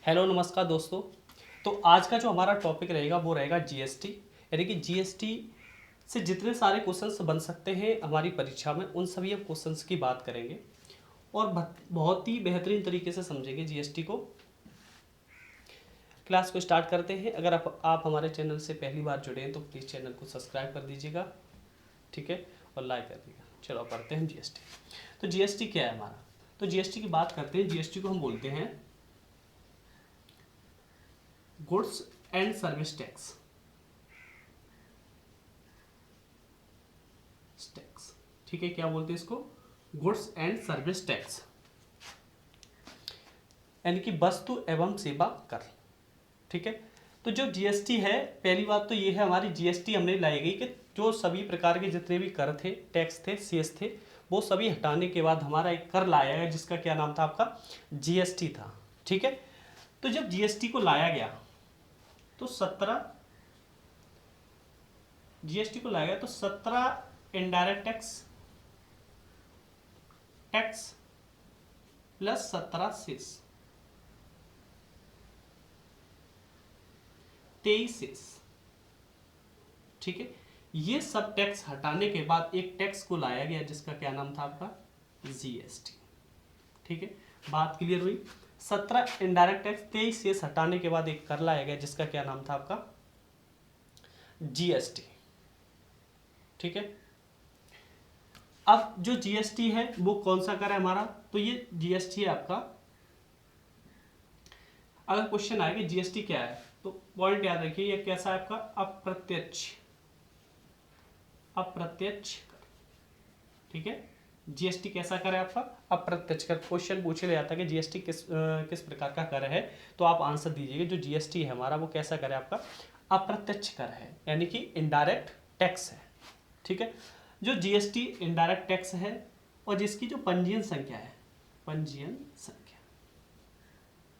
Hello नमस्कार दोस्तों। तो आज का जो हमारा टॉपिक रहेगा वो रहेगा जीएसटी, यानी कि जीएसटी से जितने सारे क्वेश्चंस बन सकते हैं हमारी परीक्षा में उन सभी क्वेश्चंस की बात करेंगे और बहुत ही बेहतरीन तरीके से समझेंगे जीएसटी को। क्लास को स्टार्ट करते हैं। अगर आप हमारे चैनल से पहली बार जुड़े हैं तो प्लीज़ चैनल को सब्सक्राइब कर दीजिएगा, ठीक है, और लाइक कर दीजिएगा। चलो पढ़ते हैं जीएसटी। तो जीएसटी क्या है हमारा? तो जीएसटी की बात करते हैं। जीएसटी को हम बोलते हैं गुड्स एंड सर्विस टैक्स। ठीक है, क्या बोलते हैं इसको? गुड्स एंड सर्विस टैक्स, यानी कि वस्तु एवं सेवा कर। ठीक है, तो जो जीएसटी है, पहली बात तो ये है हमारी जीएसटी हमने लाई गई कि जो सभी प्रकार के जितने भी कर थे, टैक्स थे, सेस थे, वो सभी हटाने के बाद हमारा एक कर लाया गया जिसका क्या नाम था आपका? जीएसटी था। ठीक है, तो जब जीएसटी को लाया गया तो 17 indirect tax plus 17 cess, 23 cess. ठीक है, ये सब टैक्स हटाने के बाद एक टैक्स को लाया गया जिसका क्या नाम था आपका? जीएसटी। ठीक है, बात क्लियर हुई? 17 इनडायरेक्ट टैक्स, 23 सेस हटाने के बाद एक कर लाया गया जिसका क्या नाम था आपका? जीएसटी। ठीक है, अब जो जीएसटी है वो कौन सा कर है हमारा? तो ये जीएसटी है आपका। अगर क्वेश्चन आए कि जीएसटी क्या है तो पॉइंट याद रखिए, ये कैसा है आपका? अप्रत्यक्ष कर। ठीक है, जीएसटी कैसा कर है आपका? अप्रत्यक्ष कर। क्वेश्चन पूछे ले जाता है कि जीएसटी किस प्रकार का कर है, तो आप आंसर दीजिएगा। जो जीएसटी है हमारा वो कैसा कर है आपका? अप्रत्यक्ष कर है, यानी कि इनडायरेक्ट टैक्स है। ठीक है, जो जीएसटी इनडायरेक्ट टैक्स है और जिसकी जो पंजीयन संख्या है,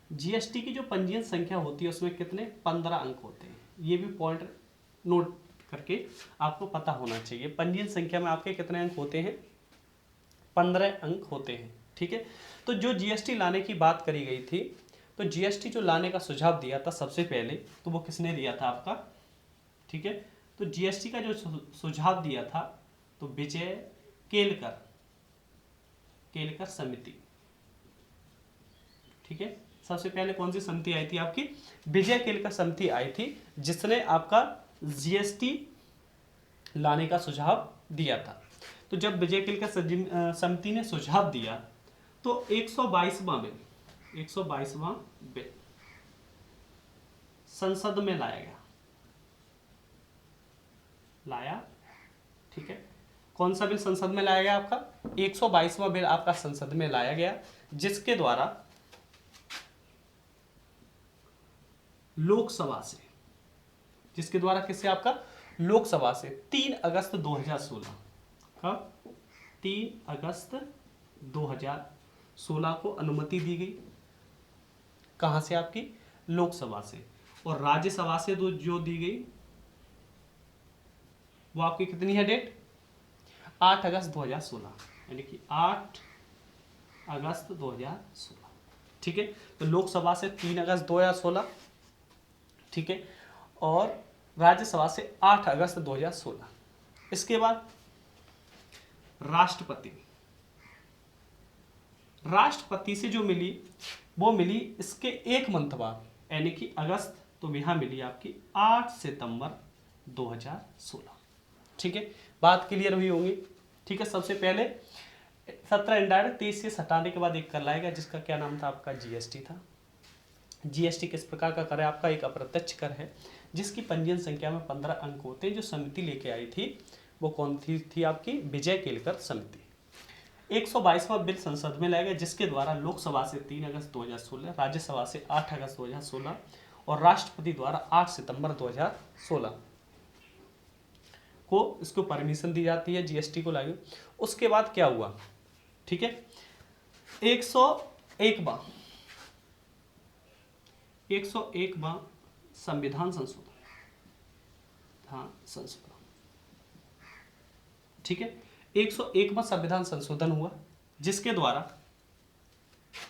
जीएसटी की जो पंजीयन संख्या होती है उसमें कितने? 15 अंक होते हैं। ये भी पॉइंट नोट करके आपको पता होना चाहिए। पंजीयन संख्या में आपके कितने अंक होते हैं? 15 अंक होते हैं। ठीक है, तो जो जीएसटी लाने की बात करी गई थी, तो जीएसटी जो लाने का सुझाव दिया था सबसे पहले, तो वो किसने दिया था आपका? ठीक है, तो जीएसटी का जो सुझाव दिया था तो विजय केलकर समिति। ठीक है, सबसे पहले कौन सी समिति आई थी आपकी? विजय केलकर समिति आई थी, जिसने आपका जीएसटी लाने का सुझाव दिया था। तो जब विजय केलकर समिति ने सुझाव दिया तो 122वां बिल संसद में लाया। ठीक है, कौन सा बिल संसद में लाया गया आपका? 122वां बिल आपका संसद में लाया गया, जिसके द्वारा लोकसभा से, किससे आपका? लोकसभा से 3 अगस्त 2016, कब? 3 अगस्त 2016 को अनुमति दी गई। कहां से? आपकी लोकसभा से। और राज्यसभा से जो दी गई वो आपकी कितनी है डेट? 8 अगस्त 2016, यानी कि 8 अगस्त 2016। ठीक है, तो लोकसभा से 3 अगस्त 2016, ठीक है, और राज्यसभा से 8 अगस्त 2016। इसके बाद राष्ट्रपति से जो मिली वो मिली इसके एक मंथ बाद, यानी कि अगस्त, तो यहां मिली आपकी 8 सितंबर 2016। ठीक है, बात क्लियर हुई होगी। ठीक है, सबसे पहले 17 इनडायरेक्ट 23 से हटाने के बाद एक कर लाएगा जिसका क्या नाम था आपका? जीएसटी था। जीएसटी किस प्रकार का कर है आपका? एक अप्रत्यक्ष कर है जिसकी पंजीयन संख्या में 15 अंक होते हैं। जो समिति लेके आई थी वो कौन थी आपकी? विजय केलकर समिति। 122वां बिल संसद में लाया गया जिसके द्वारा लोकसभा से 3 अगस्त 2016, राज्यसभा से 8 अगस्त 2016 और राष्ट्रपति द्वारा 8 सितंबर 2016 को इसको परमिशन दी जाती है जीएसटी को लागू। उसके बाद क्या हुआ? ठीक है, 101वां संविधान संशोधन। ठीक है, 101वां संविधान संशोधन हुआ जिसके द्वारा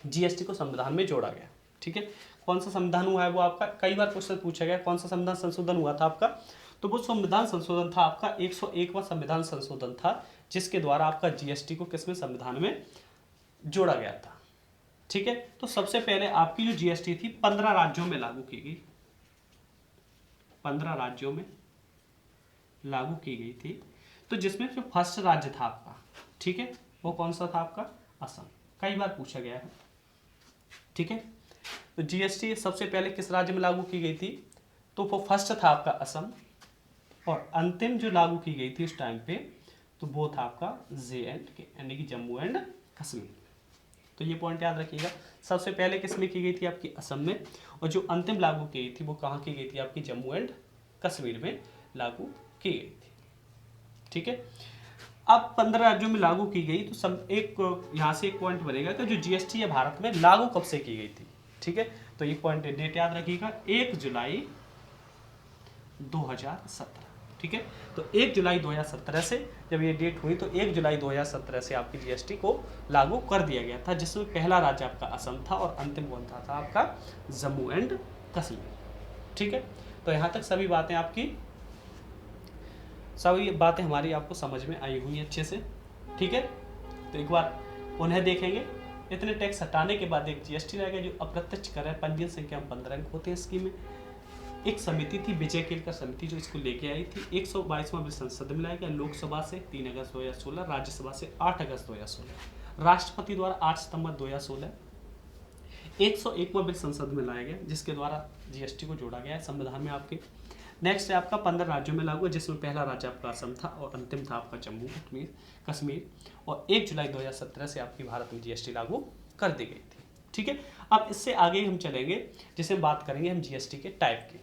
जीएसटी को संविधान में जोड़ा गया। ठीक है, कौन सा संविधान हुआ है वो आपका, कई बार क्वेश्चन पूछा गया कौन सा संविधान संशोधन हुआ था आपका, तो वो संविधान संशोधन था आपका 101वां संविधान संशोधन था, जिसके द्वारा आपका जीएसटी को किसमें संविधान में जोड़ा गया था। ठीक है, तो सबसे पहले आपकी जो जीएसटी थी 15 राज्यों में लागू की गई, 15 राज्यों में लागू की गई थी। तो जिसमें जो फर्स्ट राज्य था आपका, ठीक है, वो कौन सा था आपका, असम, कई बार पूछा गया है। ठीक है, तो जीएसटी सबसे पहले किस राज्य में लागू की गई थी, तो वो फर्स्ट था आपका असम, और अंतिम जो लागू की गई थी उस टाइम पे तो वो था आपका JNK यानी कि जम्मू एंड कश्मीर। तो ये पॉइंट याद रखिएगा, सबसे पहले किस में की गई थी आपकी असम में, और जो अंतिम लागू की गई थी वो कहाँ की गई थी आपकी जम्मू एंड कश्मीर में लागू की गई थी। ठीक है, अब 15 राज्यों में लागू की गई, तो सब एक यहाँ से एक पॉइंट बनेगा कि जो जीएसटी है भारत में लागू कब से की गई थी। ठीक है, तो ये पॉइंट डेट याद रखिएगा 1 जुलाई 2017। ठीक है, तो 1 जुलाई 2017 से जब ये डेट हुई तो 1 जुलाई 2017 से आपकी जीएसटी को लागू कर दिया गया था, जिसमें पहला राज्य आपका असम था और अंतिम कौन था आपका जम्मू एंड कश्मीर। ठीक है, तो यहाँ तक सभी बातें आपकी, सभी बातें हमारी आपको समझ में आई हुई अच्छे से। ठीक है, तो एक बार उन्हें देखेंगे। इतने टैक्स हटाने के बाद एक जीएसटी रहेगा जो अप्रत्यक्ष कर है, पंजीयन संख्या 15 अंक होते हैं इसकी में। एक समिति थी विजय केलकर समिति जो इसको लेके आई थी। 122वां बिल संसद में लाया गया लोकसभा से 3 अगस्त 2016, राज्यसभा से 8 अगस्त 2016, राष्ट्रपति द्वारा 8 सितंबर 2016। 101वां बिल संसद में लाया गया जिसके द्वारा जीएसटी को जोड़ा गया है संविधान में आपके। नेक्स्ट है आपका 15 राज्यों में लागू है, जिसमें पहला राज्य आपका असम था और अंतिम था आपका जम्मू कश्मीर, और 1 जुलाई 2017 से आपकी भारत में जीएसटी लागू कर दी गई थी। ठीक है, अब इससे आगे हम चलेंगे जिसे हम बात करेंगे हम जीएसटी के टाइप की।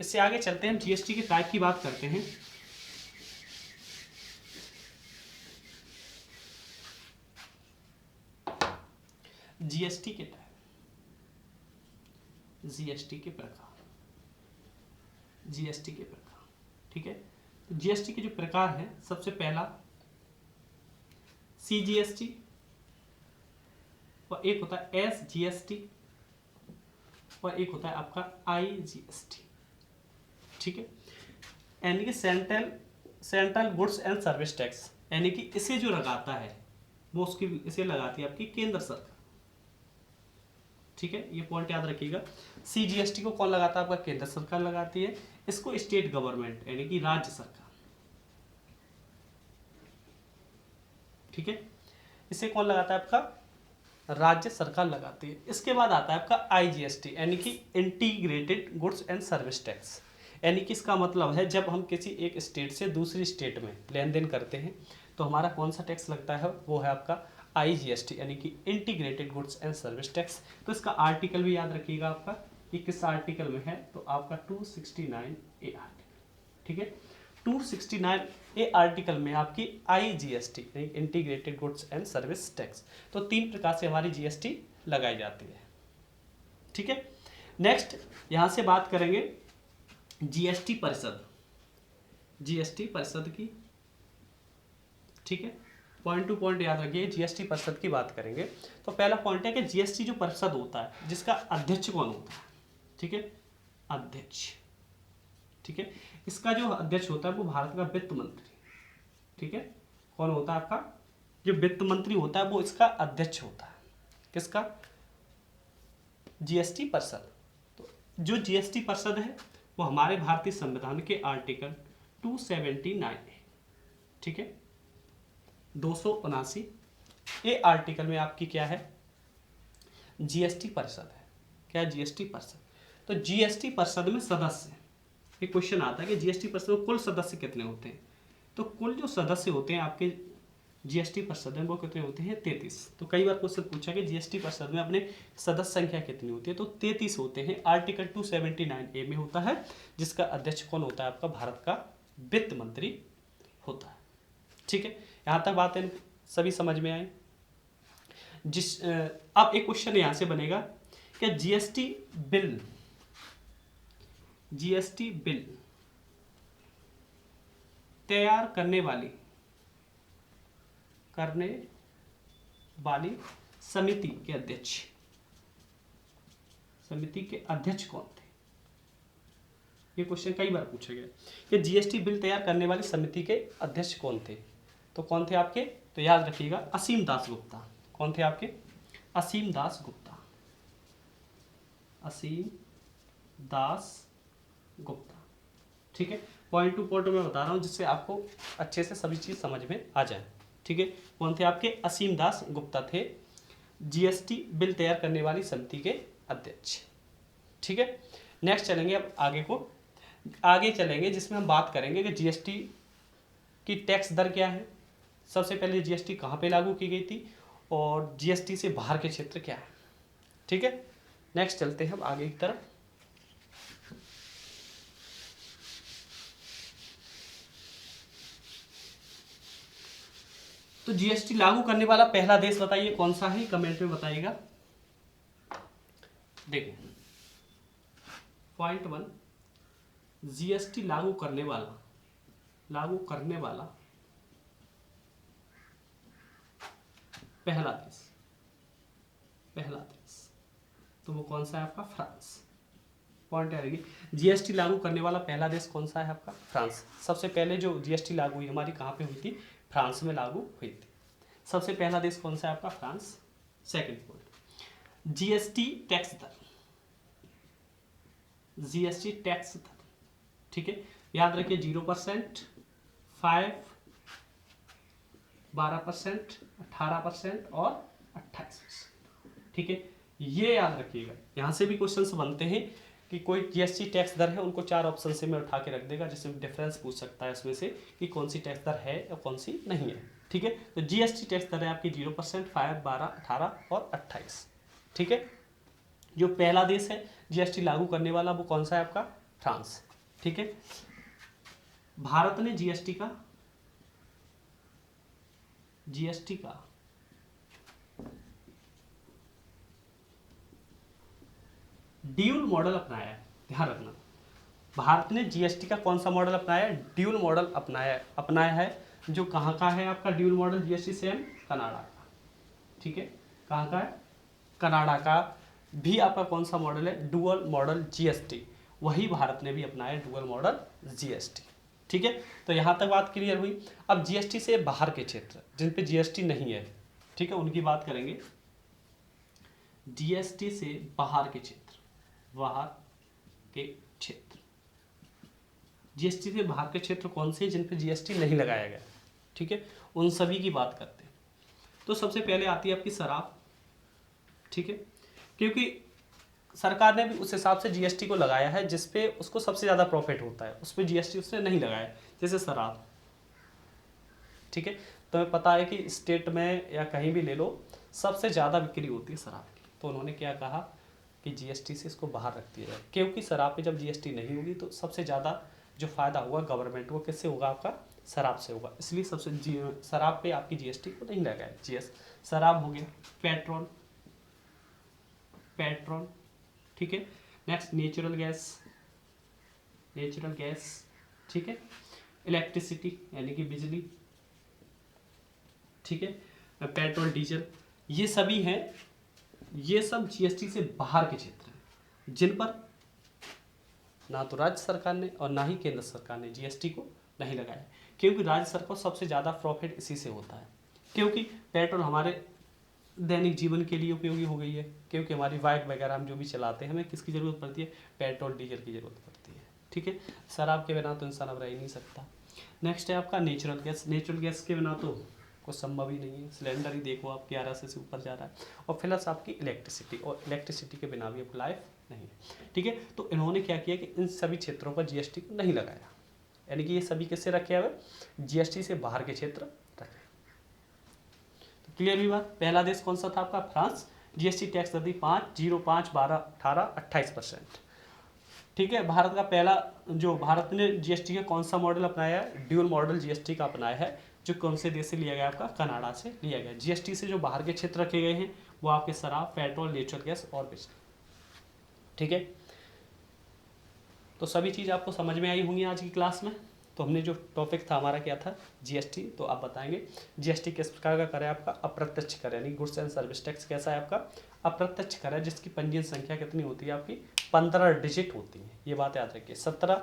इससे आगे चलते हैं, हम जीएसटी के टाइप की बात करते हैं। जीएसटी के टाइप, जीएसटी के प्रकार, जीएसटी के प्रकार। ठीक है, तो जीएसटी के जो प्रकार है, सबसे पहला सीजीएसटी, और एक होता है एसजीएसटी, और एक होता है आपका आईजीएसटी। ठीक है, यानी कि central goods and service tax, यानी कि इसे जो लगाता है वो उसकी इसे लगाती है आपकी केंद्र सरकार। ठीक है, ये पॉइंट याद रखिएगा। सीजीएसटी को कौन लगाता है, आपका केंद्र सरकार लगाती है। इसको स्टेट गवर्नमेंट यानी कि राज्य सरकार। ठीक है, इसे कौन लगाता है, आपका राज्य सरकार लगाती है। इसके बाद आता है आपका आईजीएसटी यानी कि integrated goods and service tax, यानी कि इसका मतलब है जब हम किसी एक स्टेट से दूसरी स्टेट में लेन देन करते हैं तो हमारा कौन सा टैक्स लगता है, वो है आपका आईजीएसटी यानी कि integrated goods and service tax. तो इसका आर्टिकल भी याद रखिएगा आपका कि किस आर्टिकल में है, तो आपका 269A आर्टिकल। ठीक है, 269A आर्टिकल में आपकी IGST integrated goods and service tax, तो 3 प्रकार से हमारी जीएसटी लगाई जाती है। ठीक है, नेक्स्ट यहाँ से बात करेंगे जीएसटी परिषद, जीएसटी परिषद की। ठीक है, पॉइंट टू पॉइंट याद रखिए, जीएसटी परिषद की बात करेंगे तो पहला पॉइंट है कि जीएसटी जो परिषद होता है जिसका अध्यक्ष कौन होता है। ठीक है, अध्यक्ष। ठीक है, इसका जो अध्यक्ष होता है वो भारत का वित्त मंत्री। ठीक है, कौन होता है आपका, जो वित्त मंत्री होता है वो इसका अध्यक्ष होता है, किसका, जीएसटी परिषद। तो जो जीएसटी परिषद है वो हमारे भारतीय संविधान के आर्टिकल 279 है। ठीक है, 279A आर्टिकल में आपकी क्या है, जीएसटी परिषद है। क्या है, जीएसटी परिषद। तो जीएसटी परिषद में सदस्य, एक क्वेश्चन आता है कि जीएसटी परिषद में कुल सदस्य कितने होते हैं, तो कुल जो सदस्य होते हैं आपके जीएसटी परिषद में वो कितने होते हैं, 33। तो कई बार क्वेश्चन पूछा कि जीएसटी परिषद में अपने सदस्य संख्या कितनी होती है, तो 33 होते हैं। आर्टिकल 279A में होता है, जिसका अध्यक्ष कौन होता है, आपका भारत का वित्त मंत्री होता है। ठीक है, यहाँ तक बातें सभी समझ में आई। अब एक क्वेश्चन यहाँ से बनेगा कि जीएसटी बिल तैयार करने वाली समिति के अध्यक्ष, समिति के अध्यक्ष कौन थे? ये क्वेश्चन कई बार पूछा गया कि जीएसटी बिल तैयार करने वाली समिति के अध्यक्ष कौन थे? तो कौन थे आपके? तो याद रखिएगा असीम दास गुप्ता। कौन थे आपके? असीम दास गुप्ता, असीम दास गुप्ता। ठीक है, पॉइंट टू पॉइंट मैं बता रहा हूँ जिससे आपको अच्छे से सभी चीज समझ में आ जाए। ठीक है, कौन थे आपके? असीम दास गुप्ता थे जीएसटी बिल तैयार करने वाली समिति के अध्यक्ष। ठीक है, नेक्स्ट चलेंगे अब आगे चलेंगे जिसमें हम बात करेंगे कि जीएसटी की टैक्स दर क्या है, सबसे पहले जीएसटी कहाँ पे लागू की गई थी और जीएसटी से बाहर के क्षेत्र क्या है। ठीक है, नेक्स्ट चलते हैं अब आगे की तरफ। तो जीएसटी लागू करने वाला पहला देश बताइए कौन सा है, कमेंट में बताइएगा। देखिए पॉइंट 1, जीएसटी लागू करने वाला पहला देश तो वो कौन सा है आपका? फ्रांस। पॉइंट आएगी, जीएसटी लागू करने वाला पहला देश कौन सा है आपका? फ्रांस। सबसे पहले जो जीएसटी लागू हुई हमारी कहाँ पे हुई थी? फ्रांस में लागू हुई थी। सबसे पहला देश कौन सा है आपका? France. Second point, GST tax दर, जीएसटी टैक्स दर। ठीक है, याद रखिए 0%, 5, 12%, 18% और 28%। ठीक है, ये याद रखिएगा। यहाँ से भी क्वेश्चंस बनते हैं कि कोई जीएसटी टैक्स दर है, उनको 4 ऑप्शन से मैं उठा के रख देगा जिसमें डिफरेंस पूछ सकता है इसमें से कि कौन सी टैक्स दर है या कौन सी नहीं है। ठीक है, तो जीएसटी टैक्स दर है आपकी 0%, 5, 12, 18 और 28। ठीक है, जो पहला देश है जीएसटी लागू करने वाला वो कौन सा है आपका? फ्रांस। ठीक है, भारत ने जीएसटी का ड्यूल मॉडल अपनाया है। ध्यान रखना, भारत ने जीएसटी का कौन सा मॉडल अपनाया है? ड्यूल मॉडल अपनाया है। जो कहाँ का है आपका dual model GST? Same Canada का। ठीक है, कहाँ का है? कनाडा का भी आपका कौन सा मॉडल है? Dual model GST. वही भारत ने भी अपनाया डुअल मॉडल जीएसटी। ठीक है, तो यहाँ तक बात क्लियर हुई। अब जीएसटी से बाहर के क्षेत्र जिन पे जीएसटी नहीं है, ठीक है, उनकी बात करेंगे। जीएसटी से बाहर के क्षेत्र, जीएसटी से बाहर के क्षेत्र कौन से जिन पे जीएसटी नहीं लगाया गया? ठीक है, उन सभी की बात करते हैं। तो सबसे पहले आती है आपकी शराब। ठीक है, क्योंकि सरकार ने भी उस हिसाब से जीएसटी को लगाया है जिसपे उसको सबसे ज़्यादा प्रॉफिट होता है, उस पर जीएसटी उसने नहीं लगाया, जैसे शराब। ठीक है, तुम्हें पता है कि स्टेट में या कहीं भी ले लो सबसे ज़्यादा बिक्री होती है शराब की, तो उन्होंने क्या कहा कि जीएसटी से इसको बाहर रख दिया जाए, क्योंकि शराब पे जब जीएसटी नहीं होगी तो सबसे ज़्यादा जो फ़ायदा होगा गवर्नमेंट को किससे होगा? आपका शराब से होगा। इसलिए शराब पे आपकी जीएसटी को नहीं लगाया। शराब हो गया, पेट्रोल। ठीक है, नेक्स्ट नेचुरल गैस। ठीक है, इलेक्ट्रिसिटी यानी कि बिजली। ठीक है, पेट्रोल, डीजल, ये सभी हैं, ये सब जीएसटी से बाहर के क्षेत्र हैं जिन पर ना तो राज्य सरकार ने और ना ही केंद्र सरकार ने जीएसटी को नहीं लगाया, क्योंकि राज्य सरकार को सबसे ज़्यादा प्रॉफिट इसी से होता है। क्योंकि पेट्रोल हमारे दैनिक जीवन के लिए उपयोगी हो गई है, क्योंकि हमारी बाइक वगैरह हम जो भी चलाते हैं हमें किसकी ज़रूरत पड़ती है? पेट्रोल डीजल की ज़रूरत पड़ती है। ठीक है, शराब के बिना तो इंसान अब रह ही नहीं सकता। नेक्स्ट है आपका नेचुरल गैस के बिना तो कुछ संभव ही नहीं है। सिलेंडर ही देखो आप 11 से ऊपर जा रहा है। और प्लस आपकी इलेक्ट्रिसिटी के बिना भी अब लाइफ नहीं है। ठीक है, तो इन्होंने क्या किया कि इन सभी क्षेत्रों पर जीएसटी को नहीं लगाया, यानी कि ये सभी किससे रखे हुए? जीएसटी से बाहर के क्षेत्र रखे। तो क्लियर हुई बात। पहला देश कौन सा था आपका? फ्रांस। जीएसटी टैक्स दर दी 5, 0, 5, 12, 18, 28%। ठीक है, भारत ने जीएसटी का कौन सा मॉडल अपनाया है? ड्यूल मॉडल जीएसटी का अपनाया है, जो कौन से देश से लिया गया? आपका कनाडा से लिया गया। जीएसटी से जो बाहर के क्षेत्र रखे गए हैं वो आपके शराब, पेट्रोल, नेचुरल गैस और बिजली। ठीक है, तो सभी चीज़ आपको समझ में आई होंगी आज की क्लास में। तो हमने जो टॉपिक था हमारा क्या था, जीएसटी, तो आप बताएंगे जीएसटी किस प्रकार का कर है आपका, अप्रत्यक्ष कर, यानी गुड्स एंड सर्विस टैक्स कैसा है आपका, अप्रत्यक्ष कर है, जिसकी पंजीयन संख्या कितनी होती है आपकी, 15 डिजिट होती है, ये बात याद रखिए। 17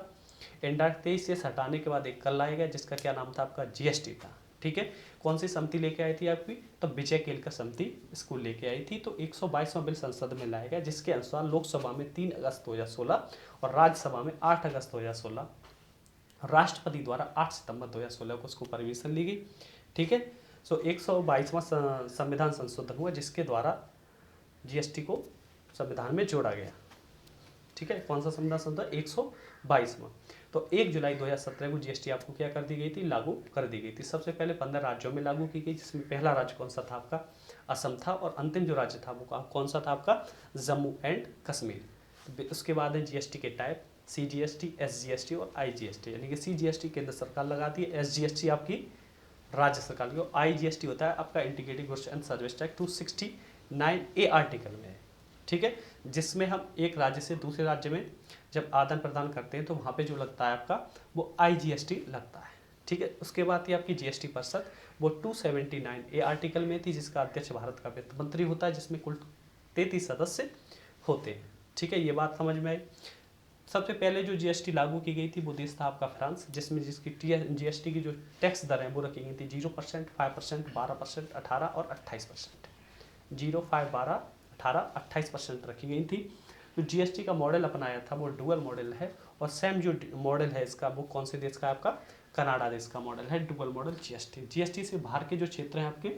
इंडायरेक्ट 23 से हटाने के बाद एक कल आएगा जिसका क्या नाम था आपका, जीएसटी था। ठीक है, कौन सी समिति लेके आई थी आपकी, तो विजय केलकर समिति इसको लेके आई थी। तो 122वां बिल संसद में लाया गया, जिसके अनुसार लोकसभा में 3 अगस्त 2016 और राज्यसभा में 8 अगस्त 2016, राष्ट्रपति द्वारा 8 सितंबर 2016 को उसको परमिशन ली गई। ठीक है, सो 122वां संविधान संशोधन हुआ जिसके द्वारा जीएसटी को संविधान में जोड़ा गया। ठीक है, कौन सा संविधान संशोधन, 122वां। तो 1 जुलाई 2017 को जीएसटी आपको क्या कर दी गई थी, लागू कर दी गई थी। सबसे पहले 15 राज्यों में लागू की गई, जिसमें पहला राज्य कौन सा था आपका, असम था, और अंतिम जो राज्य था वो कौन सा था आपका, जम्मू एंड कश्मीर। उसके बाद है जीएसटी के टाइप, सीजीएसटी, एसजीएसटी और आईजीएसटी, यानी कि सीजीएसटी केंद्र सरकार लगाती है, एसजीएसटी आपकी राज्य सरकार की, आईजीएसटी होता है आपका integrated goods and service tax 269A article में है। ठीक है, जिसमें हम एक राज्य से दूसरे राज्य में जब आदान प्रदान करते हैं तो वहाँ पे जो लगता है आपका वो आईजीएसटी लगता है। ठीक है, उसके बाद थी आपकी जीएसटी परिषद, वो 279A आर्टिकल में थी, जिसका अध्यक्ष भारत का वित्त मंत्री होता है, जिसमें कुल 33 सदस्य होते हैं। ठीक है, ये बात समझ में आई। सबसे पहले जो जीएसटी लागू की गई थी वो देश था आपका फ्रांस, जिसमें जिसकी जीएसटी की जो टैक्स दर है वो रखी गई थी 0%, 5%, 12%, 18 और 28%। 0, 5, 12, 18, 28% रखी गई थी। जो जीएसटी का मॉडल अपनाया था वो डुअल मॉडल है, और सेम जो मॉडल है इसका वो कौन से देश का है आपका, कनाडा देश का मॉडल है, डुअल मॉडल जीएसटी। जीएसटी से बाहर के जो क्षेत्र हैं आपके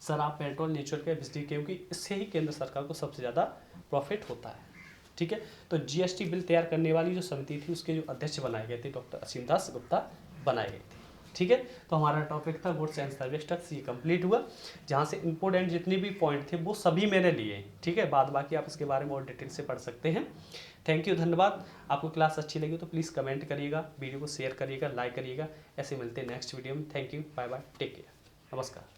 शराब, पेट्रोल, नेचुरल गैस, बिजली, क्योंकि इससे ही केंद्र सरकार को सबसे ज़्यादा प्रॉफिट होता है। ठीक है, तो जीएसटी बिल तैयार करने वाली जो समिति थी उसके जो अध्यक्ष बनाए गए थे डॉक्टर असीम दास गुप्ता बनाए गए थे। ठीक है, तो हमारा टॉपिक था गुड्स एंड सर्विस टैक्स, ये कंप्लीट हुआ, जहाँ से इंपोर्टेंट जितने भी पॉइंट थे वो सभी मैंने लिए। ठीक है, बाद बाकी आप इसके बारे में और डिटेल से पढ़ सकते हैं। थैंक यू, धन्यवाद। आपको क्लास अच्छी लगी तो प्लीज़ कमेंट करिएगा, वीडियो को शेयर करिएगा, लाइक करिएगा। ऐसे मिलते हैं नेक्स्ट वीडियो में। Thank you, bye bye, take care, नमस्कार।